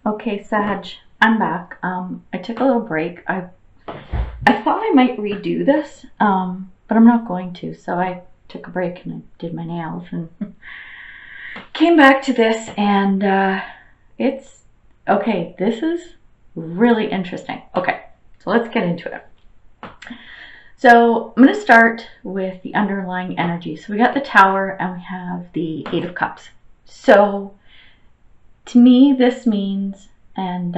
Okay, Sag, I'm back. I took a little break. I thought I might redo this, but I'm not going to. So I took a break and I did my nails and came back to this, and it's okay. This is really interesting. Okay, so let's get into it. So I'm going to start with the underlying energy. So we got the Tower and we have the Eight of Cups. So to me, this means, and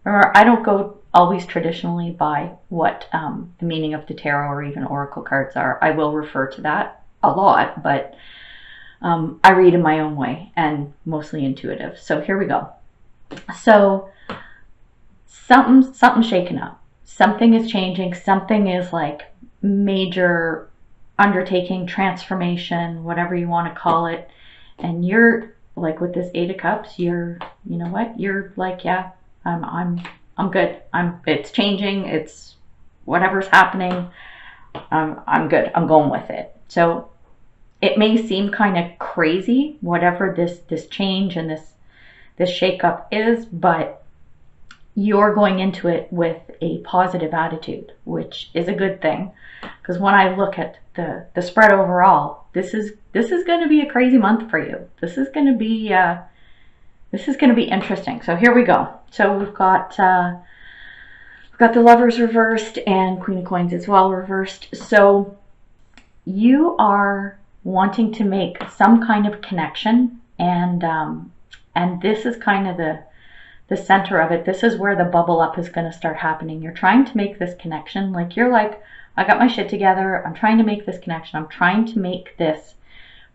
or I don't go always traditionally by what the meaning of the tarot or even oracle cards are. I will refer to that a lot, but I read in my own way and mostly intuitive. So here we go. So something's shaking up. Something is changing. Something is like major undertaking, transformation, whatever you want to call it. And you're like with this Eight of Cups, you know what? You're like, yeah, I'm good. It's changing. It's whatever's happening. I'm good. I'm going with it. So it may seem kind of crazy, whatever this change and this shakeup is, but you're going into it with a positive attitude, which is a good thing. Because when I look at the spread overall, this is going to be a crazy month for you. This is going to be interesting. So here we go. So we've got the Lovers reversed and Queen of Coins as well reversed. So you are wanting to make some kind of connection, and this is kind of the center of it. This is where the bubble up is going to start happening. You're trying to make this connection. Like you're like, I got my shit together. I'm trying to make this connection. I'm trying to make this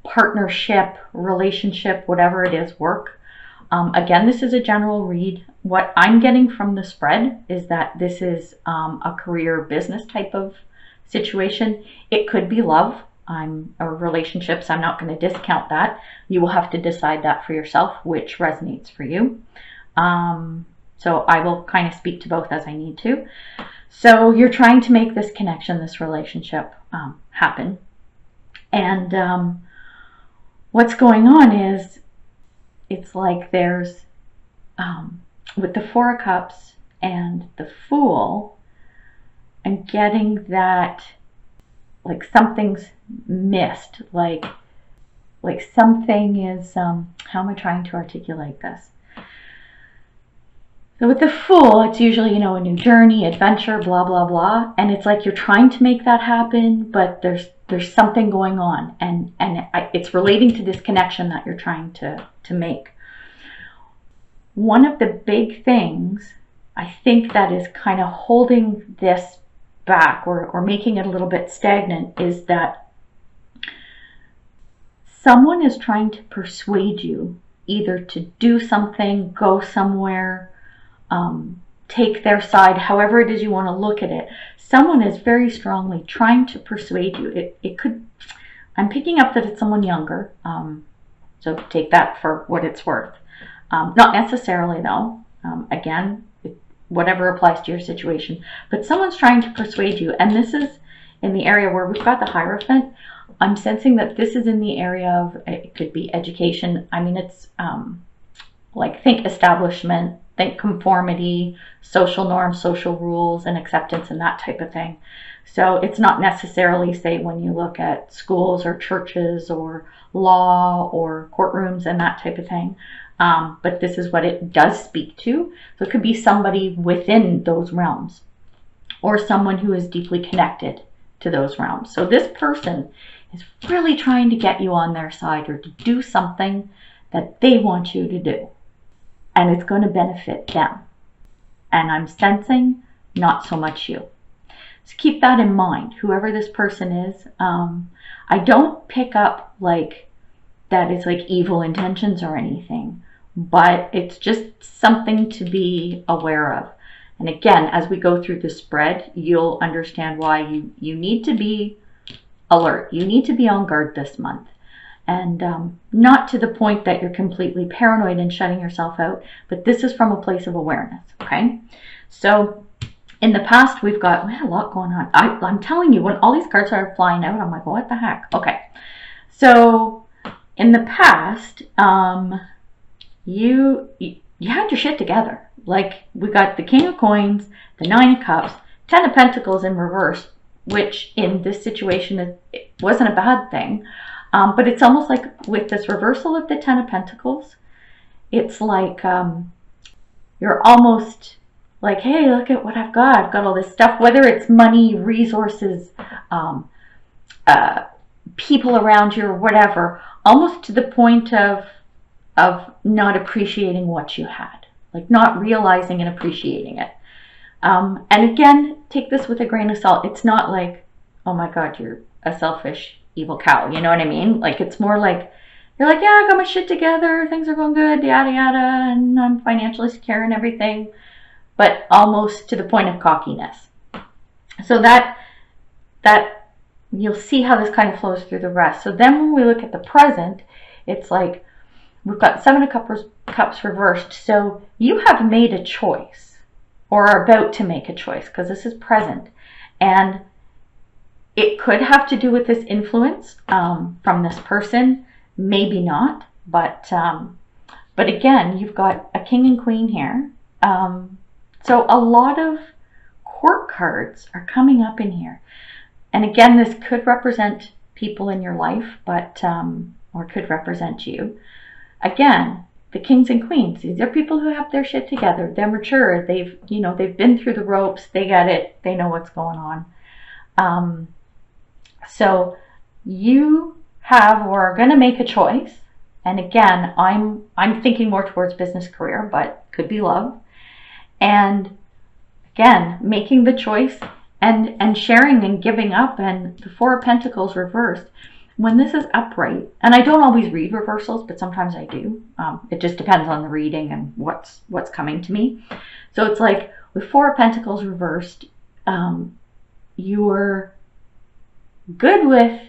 partnership, relationship, whatever it is, work. Again, this is a general read. What I'm getting from the spread is that this is a career business type of situation. It could be love or relationships. I'm not going to discount that. You will have to decide that for yourself, which resonates for you. So I will kind of speak to both as I need to. So you're trying to make this connection, this relationship happen. And what's going on is it's like there's, with the Four of Cups and the Fool, and getting that, like something's missed, like something is, how am I trying to articulate this? So with the Fool, it's usually, you know, a new journey, adventure, blah, blah, blah. And it's like you're trying to make that happen, but there's something going on. And it's relating to this connection that you're trying to make. One of the big things, I think, that is kind of holding this back or making it a little bit stagnant is that someone is trying to persuade you either to do something, go somewhere, take their side, however it is you want to look at it. Someone is very strongly trying to persuade you. It could, I'm picking up that it's someone younger, so take that for what it's worth. Not necessarily though, again, whatever applies to your situation, but someone's trying to persuade you. And this is in the area where we've got the Hierophant. I'm sensing that this is in the area of, it could be education. I mean, it's like think establishment, think conformity, social norms, social rules, and acceptance, and that type of thing. So it's not necessarily, say, when you look at schools or churches or law or courtrooms and that type of thing. But this is what it does speak to. So it could be somebody within those realms or someone who is deeply connected to those realms. So this person is really trying to get you on their side or to do something that they want you to do. And it's going to benefit them. And I'm sensing not so much you. So keep that in mind, whoever this person is. I don't pick up like that it's like evil intentions or anything, but it's just something to be aware of. And again, as we go through the spread, you'll understand why you need to be alert. You need to be on guard this month. And not to the point that you're completely paranoid and shutting yourself out, but this is from a place of awareness, okay? So in the past, we had a lot going on. I'm telling you, when all these cards started flying out, I'm like, well, what the heck? Okay. So in the past, you had your shit together. Like, we got the King of Coins, the Nine of Cups, Ten of Pentacles in reverse, which in this situation it wasn't a bad thing. But it's almost like with this reversal of the Ten of Pentacles, it's like you're almost like, hey, look at what I've got. I've got all this stuff, whether it's money, resources, people around you or whatever, almost to the point of not appreciating what you had, like not realizing and appreciating it. And again, take this with a grain of salt. It's not like, oh my God, you're a selfish, evil cow. You know what I mean? Like, it's more like, you're like, yeah, I got my shit together. Things are going good, yada, yada. And I'm financially secure and everything, but almost to the point of cockiness. So that you'll see how this kind of flows through the rest. So then when we look at the present, it's like, we've got Seven of Cups reversed. So you have made a choice, or are about to make a choice, because this is present. And it could have to do with this influence from this person, maybe not. But again, you've got a King and Queen here. So a lot of court cards are coming up in here. And again, this could represent people in your life, but or could represent you. Again, the Kings and Queens, these are people who have their shit together. They're mature. They've been through the ropes. They get it. They know what's going on. So you have, or are going to make a choice. And again, I'm thinking more towards business career, but could be love. And again, making the choice and sharing and giving up. And the Four of Pentacles reversed. When this is upright, and I don't always read reversals, but sometimes I do. It just depends on the reading and what's coming to me. So it's like with Four of Pentacles reversed, you're good with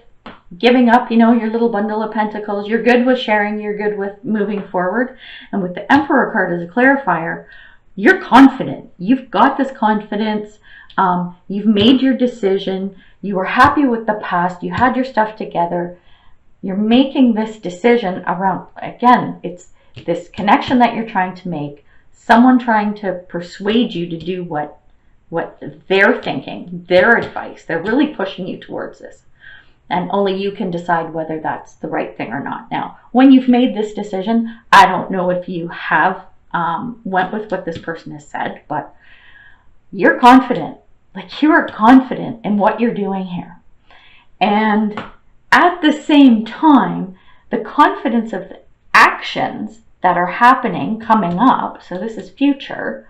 giving up, your little bundle of pentacles. You're good with sharing. You're good with moving forward. And with the Emperor card as a clarifier, you're confident. You've got this confidence. You've made your decision. You were happy with the past. You had your stuff together. You're making this decision around, again, it's this connection that you're trying to make. Someone trying to persuade you to do what they're thinking, their advice. They're really pushing you towards this. And only you can decide whether that's the right thing or not. Now, when you've made this decision, I don't know if you have went with what this person has said, but you're confident. Like, you are confident in what you're doing here. And at the same time, the confidence of the actions that are happening, coming up, so this is future,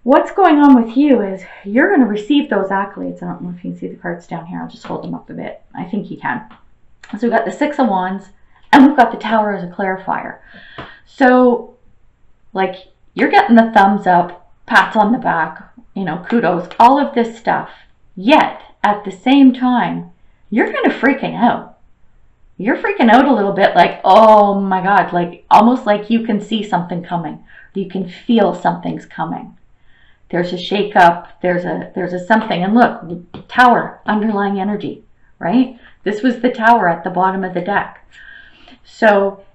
what's going on with you is you're going to receive those accolades. I don't know if you can see the cards down here. I'll just hold them up a bit. I think you can. So we've got the Six of Wands, and we've got the Tower as a clarifier. So, like, you're getting the thumbs up, pats on the back, kudos, all of this stuff. Yet, at the same time, you're kind of freaking out. You're freaking out a little bit, like, oh my God, like almost like you can see something coming. You can feel something's coming. There's a shakeup. There's a something. And look, Tower, underlying energy, right? This was the Tower at the bottom of the deck. So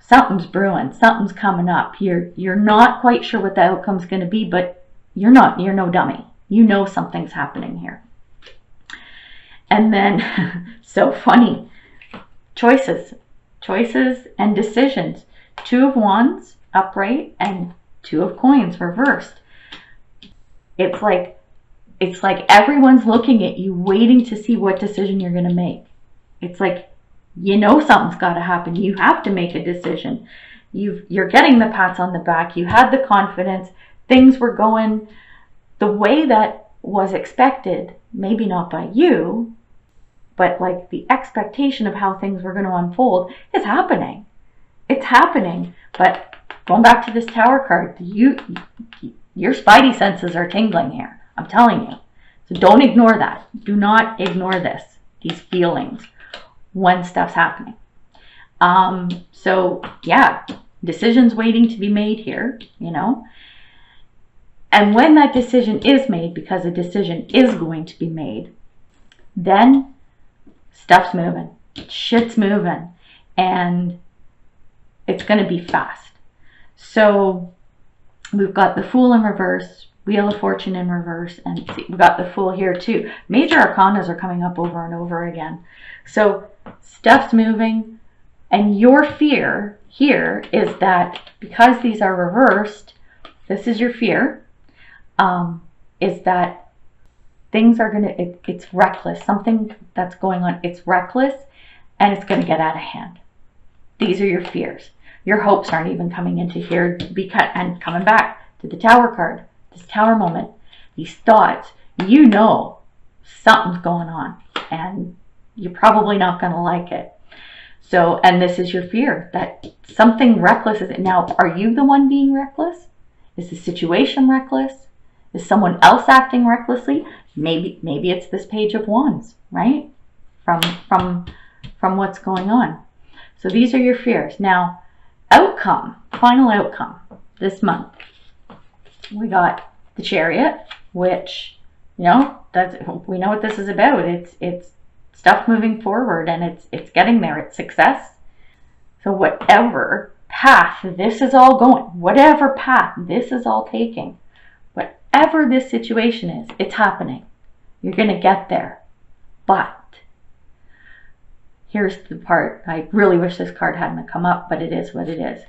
something's brewing, something's coming up. You're not quite sure what the outcome's going to be, but you're no dummy. You know something's happening here. And then, so funny, choices and decisions. Two of Wands upright and Two of Coins reversed. It's like everyone's looking at you, waiting to see what decision you're going to make. It's like, something's got to happen. You have to make a decision. You're getting the pats on the back. You had the confidence. Things were going the way that was expected. Maybe not by you, but like the expectation of how things were going to unfold is happening. It's happening. But going back to this Tower card, your spidey senses are tingling here. I'm telling you. So don't ignore that. Do not ignore these feelings when stuff's happening. So yeah, decisions waiting to be made here, And when that decision is made, because a decision is going to be made, then stuff's moving, shit's moving, and it's going to be fast. So we've got the Fool in reverse, Wheel of Fortune in reverse, and see, we've got the Fool here too. Major arcanas are coming up over and over again. So stuff's moving, and your fear here is that because these are reversed, this is your fear, is that things are going to, it's reckless. Something that's going on, it's reckless, and it's going to get out of hand. These are your fears. Your hopes aren't even coming into here, and coming back to the Tower card, this Tower moment, these thoughts, you know something's going on, and you're probably not going to like it. So, and this is your fear, that something reckless is it. Now, are you the one being reckless? Is the situation reckless? Is someone else acting recklessly? Maybe it's this Page of Wands, right? From what's going on. So these are your fears. Now, outcome, final outcome this month. We got the Chariot, which, you know, we know what this is about. It's stuff moving forward, and it's getting there. It's success. So whatever path this is all going, whatever path this is all taking, whatever this situation is, it's happening. You're going to get there. But here's the part. I really wish this card hadn't come up, but it is what it is.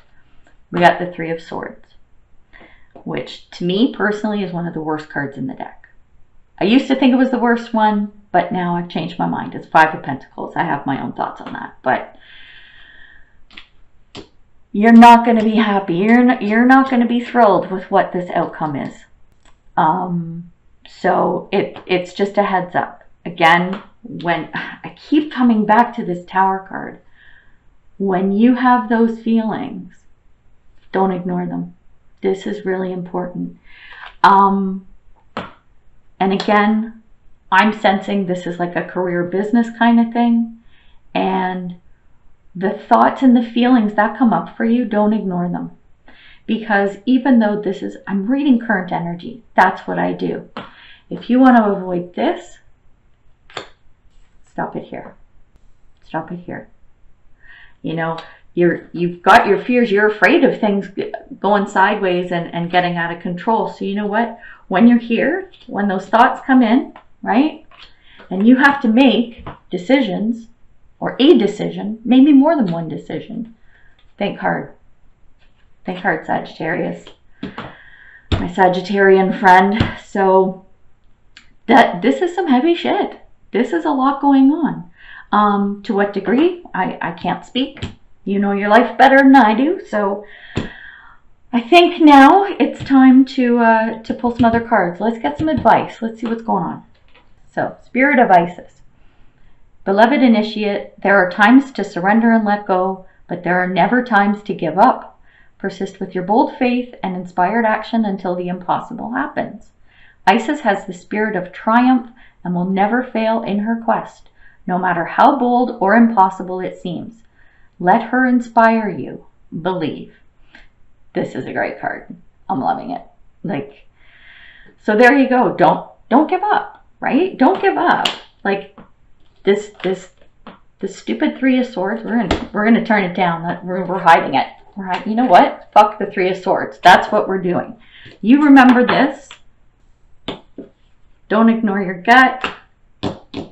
We got the Three of Swords, which to me personally is one of the worst cards in the deck. I used to think it was the worst one, but now I've changed my mind. It's Five of Pentacles. I have my own thoughts on that, but you're not going to be happy. You're not going to be thrilled with what this outcome is. So it's just a heads up. Again, when I keep coming back to this Tower card, when you have those feelings, don't ignore them. This is really important. And again, I'm sensing this is like a career business kind of thing. And the thoughts and the feelings that come up for you, don't ignore them. Because even though this is, I'm reading current energy. That's what I do. If you want to avoid this, stop it here. Stop it here. You know, you've got your fears. You're afraid of things going sideways and getting out of control. So you know what? When you're here, when those thoughts come in, right? And you have to make decisions, or a decision, maybe more than one decision. Think hard. Think hard, Sagittarius. My Sagittarian friend. So this is some heavy shit. This is a lot going on. To what degree? I can't speak. You know your life better than I do. So I think now it's time to pull some other cards. Let's get some advice. Let's see what's going on. So, Spirit of Isis. Beloved Initiate, there are times to surrender and let go, but there are never times to give up. Persist with your bold faith and inspired action until the impossible happens. Isis has the spirit of triumph and will never fail in her quest, no matter how bold or impossible it seems. Let her inspire you. Believe. This is a great card. I'm loving it. Like, so there you go. Don't give up, right? Don't give up. Like this stupid Three of Swords. We're gonna turn it down. We're hiding it. You know what? Fuck the Three of Swords. That's what we're doing. You remember this. Don't ignore your gut.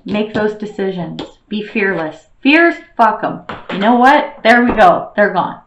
Make those decisions. Be fearless. Fears, fuck them. You know what? There we go. They're gone.